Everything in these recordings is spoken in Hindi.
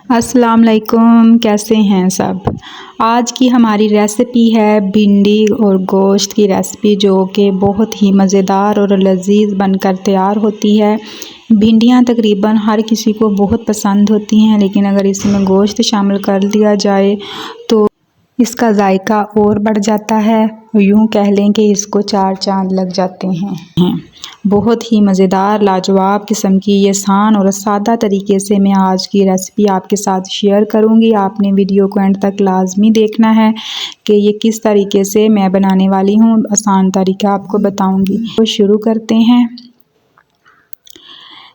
अस्सलाम वालेकुम, कैसे हैं सब। आज की हमारी रेसिपी है भिंडी और गोश्त की रेसिपी, जो कि बहुत ही मज़ेदार और लजीज बनकर तैयार होती है। भिंडियां तकरीबन हर किसी को बहुत पसंद होती हैं, लेकिन अगर इसमें गोश्त शामिल कर दिया जाए तो इसका जायका और बढ़ जाता है। यूँ कह लें कि इसको चार चांद लग जाते हैं। बहुत ही मज़ेदार लाजवाब किस्म की ये आसान और सादा तरीके से मैं आज की रेसिपी आपके साथ शेयर करूंगी। आपने वीडियो को एंड तक लाजमी देखना है कि ये किस तरीके से मैं बनाने वाली हूँ। आसान तरीका आपको बताऊंगी। तो शुरू करते हैं।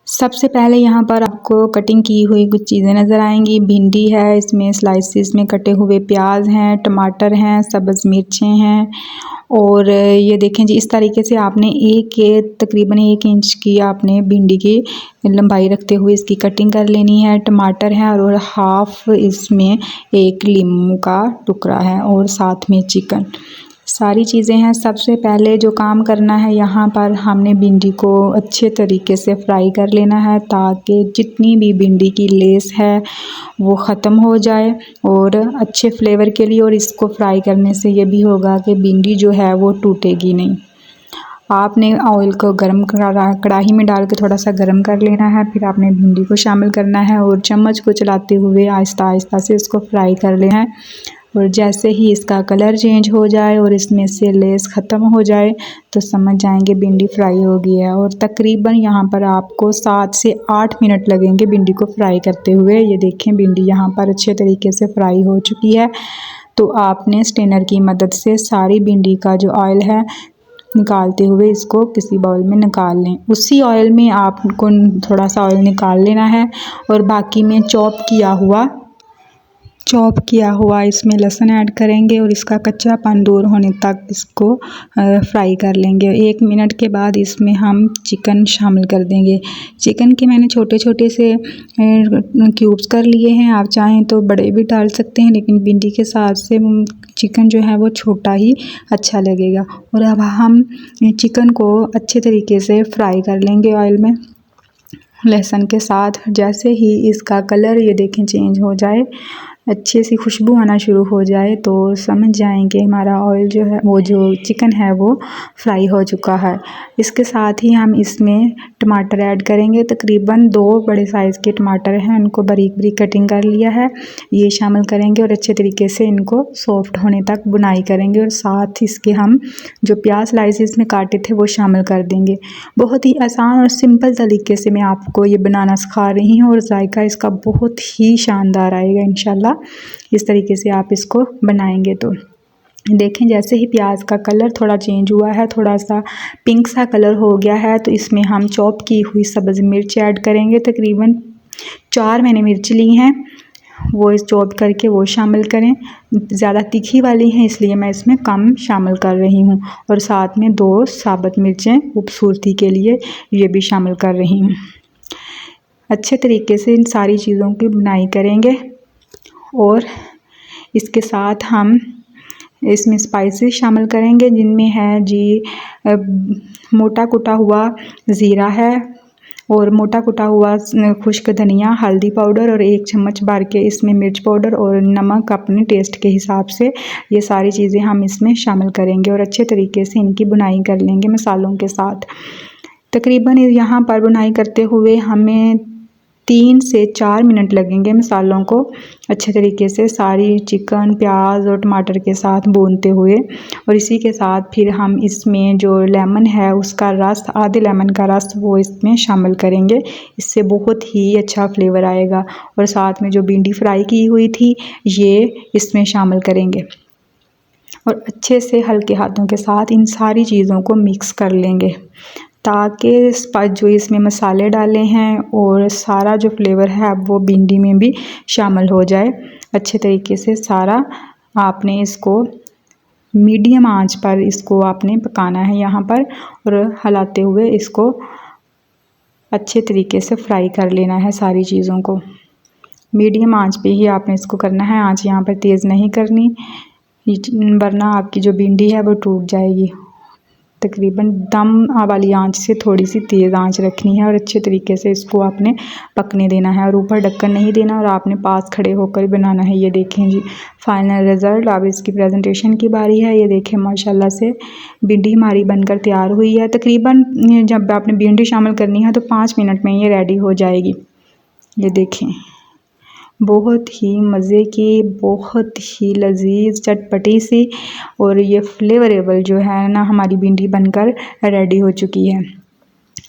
सबसे पहले यहाँ पर आपको कटिंग की हुई कुछ चीज़ें नज़र आएंगी। भिंडी है, इसमें स्लाइसिस में कटे हुए प्याज हैं, टमाटर हैं, सब्ज़ मिर्चें हैं और ये देखें जी, इस तरीके से आपने तकरीबन 1 इंच की आपने भिंडी की लंबाई रखते हुए इसकी कटिंग कर लेनी है। टमाटर है और हाफ इसमें एक लीमू का टुकड़ा है और साथ में चिकन, सारी चीज़ें हैं। सबसे पहले जो काम करना है, यहाँ पर हमने भिंडी को अच्छे तरीके से फ्राई कर लेना है, ताकि जितनी भी भिंडी की लेस है वो ख़त्म हो जाए और अच्छे फ्लेवर के लिए। और इसको फ्राई करने से ये भी होगा कि भिंडी जो है वो टूटेगी नहीं। आपने ऑयल को कढ़ाई में डाल के थोड़ा सा गर्म कर लेना है, फिर आपने भिंडी को शामिल करना है और चम्मच को चलाते हुए आहिस्ता आहिस्ता से इसको फ्राई कर लेना है। और जैसे ही इसका कलर चेंज हो जाए और इसमें से लेस ख़त्म हो जाए तो समझ जाएंगे भिंडी फ्राई हो गई है। और तकरीबन यहाँ पर आपको 7 से 8 मिनट लगेंगे भिंडी को फ्राई करते हुए। ये देखें, भिंडी यहाँ पर अच्छे तरीके से फ्राई हो चुकी है। तो आपने स्ट्रेनर की मदद से सारी भिंडी का जो ऑयल है निकालते हुए इसको किसी बाउल में निकाल लें। उसी ऑयल में आपको थोड़ा सा ऑयल निकाल लेना है और बाकी में चॉप किया हुआ इसमें लहसुन ऐड करेंगे और इसका कच्चापन दूर होने तक इसको फ्राई कर लेंगे। 1 मिनट के बाद इसमें हम चिकन शामिल कर देंगे। चिकन के मैंने छोटे छोटे से क्यूब्स कर लिए हैं, आप चाहें तो बड़े भी डाल सकते हैं, लेकिन भिंडी के साथ से चिकन जो है वो छोटा ही अच्छा लगेगा। और अब हम चिकन को अच्छे तरीके से फ्राई कर लेंगे ऑयल में लहसुन के साथ। जैसे ही इसका कलर ये देखें चेंज हो जाए, अच्छी सी खुशबू आना शुरू हो जाए, तो समझ जाएंगे हमारा ऑयल जो है वो जो चिकन है वो फ्राई हो चुका है। इसके साथ ही हम इसमें टमाटर ऐड करेंगे। तकरीबन 2 बड़े साइज़ के टमाटर हैं, उनको बारीक बारीक कटिंग कर लिया है, ये शामिल करेंगे और अच्छे तरीके से इनको सॉफ्ट होने तक बुनाई करेंगे। और साथ इसके हम जो प्याज स्लाइसिस में काटे थे वो शामिल कर देंगे। बहुत ही आसान और सिंपल तरीके से मैं आपको ये बनाना सिखा रही हूँ और जायका इसका बहुत ही शानदार आएगा इंशाल्लाह। इस तरीके से आप इसको बनाएंगे तो देखें, जैसे ही प्याज का कलर थोड़ा चेंज हुआ है, थोड़ा सा पिंक सा कलर हो गया है, तो इसमें हम चॉप की हुई सब्ज़ मिर्च ऐड करेंगे। तकरीबन 4 मैंने मिर्च ली हैं, वो इस चॉप करके वो शामिल करें। ज़्यादा तीखी वाली हैं इसलिए मैं इसमें कम शामिल कर रही हूँ। और साथ में 2 साबुत मिर्चें खूबसूरती के लिए ये भी शामिल कर रही हूँ। अच्छे तरीके से इन सारी चीज़ों की बुनाई करेंगे और इसके साथ हम इसमें स्पाइसेस शामिल करेंगे, जिनमें है जी मोटा कुटा हुआ ज़ीरा है और मोटा कुटा हुआ खुश्क धनिया, हल्दी पाउडर और 1 चम्मच भर के इसमें मिर्च पाउडर और नमक अपने टेस्ट के हिसाब से ये सारी चीज़ें हम इसमें शामिल करेंगे और अच्छे तरीके से इनकी बुनाई कर लेंगे मसालों के साथ। तकरीबन यहाँ पर बुनाई करते हुए हमें 3 से 4 मिनट लगेंगे मसालों को अच्छे तरीके से सारी चिकन, प्याज और टमाटर के साथ भूनते हुए। और इसी के साथ फिर हम इसमें जो लेमन है उसका रस, आधे लेमन का रस वो इसमें शामिल करेंगे। इससे बहुत ही अच्छा फ्लेवर आएगा। और साथ में जो भिंडी फ्राई की हुई थी ये इसमें शामिल करेंगे और अच्छे से हल्के हाथों के साथ इन सारी चीज़ों को मिक्स कर लेंगे, ताकि जो इसमें मसाले डाले हैं और सारा जो फ्लेवर है वो भिंडी में भी शामिल हो जाए। अच्छे तरीके से सारा आपने इसको मीडियम आंच पर इसको आपने पकाना है यहाँ पर, और हिलाते हुए इसको अच्छे तरीके से फ्राई कर लेना है। सारी चीज़ों को मीडियम आंच पे ही आपने इसको करना है, आंच यहाँ पर तेज़ नहीं करनी, वरना आपकी जो भिंडी है वो टूट जाएगी। तकरीबन दम वाली आंच से थोड़ी सी तेज़ आंच रखनी है और अच्छे तरीके से इसको आपने पकने देना है और ऊपर ढक्कन नहीं देना और आपने पास खड़े होकर बनाना है। ये देखें जी फाइनल रिज़ल्ट। अब इसकी प्रेजेंटेशन की बारी है। ये देखें माशाल्लाह से भिंडी हमारी बनकर तैयार हुई है। तकरीबन जब आपने भिंडी शामिल करनी है तो 5 मिनट में ये रेडी हो जाएगी। ये देखें बहुत ही मज़े की, बहुत ही लजीज चटपटी सी और ये फ्लेवरेबल जो है ना हमारी भिंडी बनकर रेडी हो चुकी है।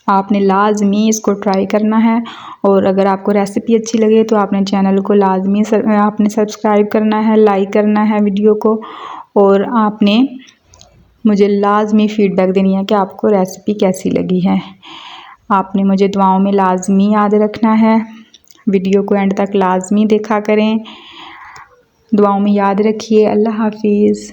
आपने लाजमी इसको ट्राई करना है और अगर आपको रेसिपी अच्छी लगे तो आपने चैनल को लाजमी आपने सब्सक्राइब करना है, लाइक करना है वीडियो को और आपने मुझे लाजमी फ़ीडबैक देनी है कि आपको रेसिपी कैसी लगी है। आपने मुझे दुआओं में लाजमी याद रखना है। वीडियो को एंड तक लाजमी देखा करें। दुआओं में याद रखिए। अल्लाह हाफिज़।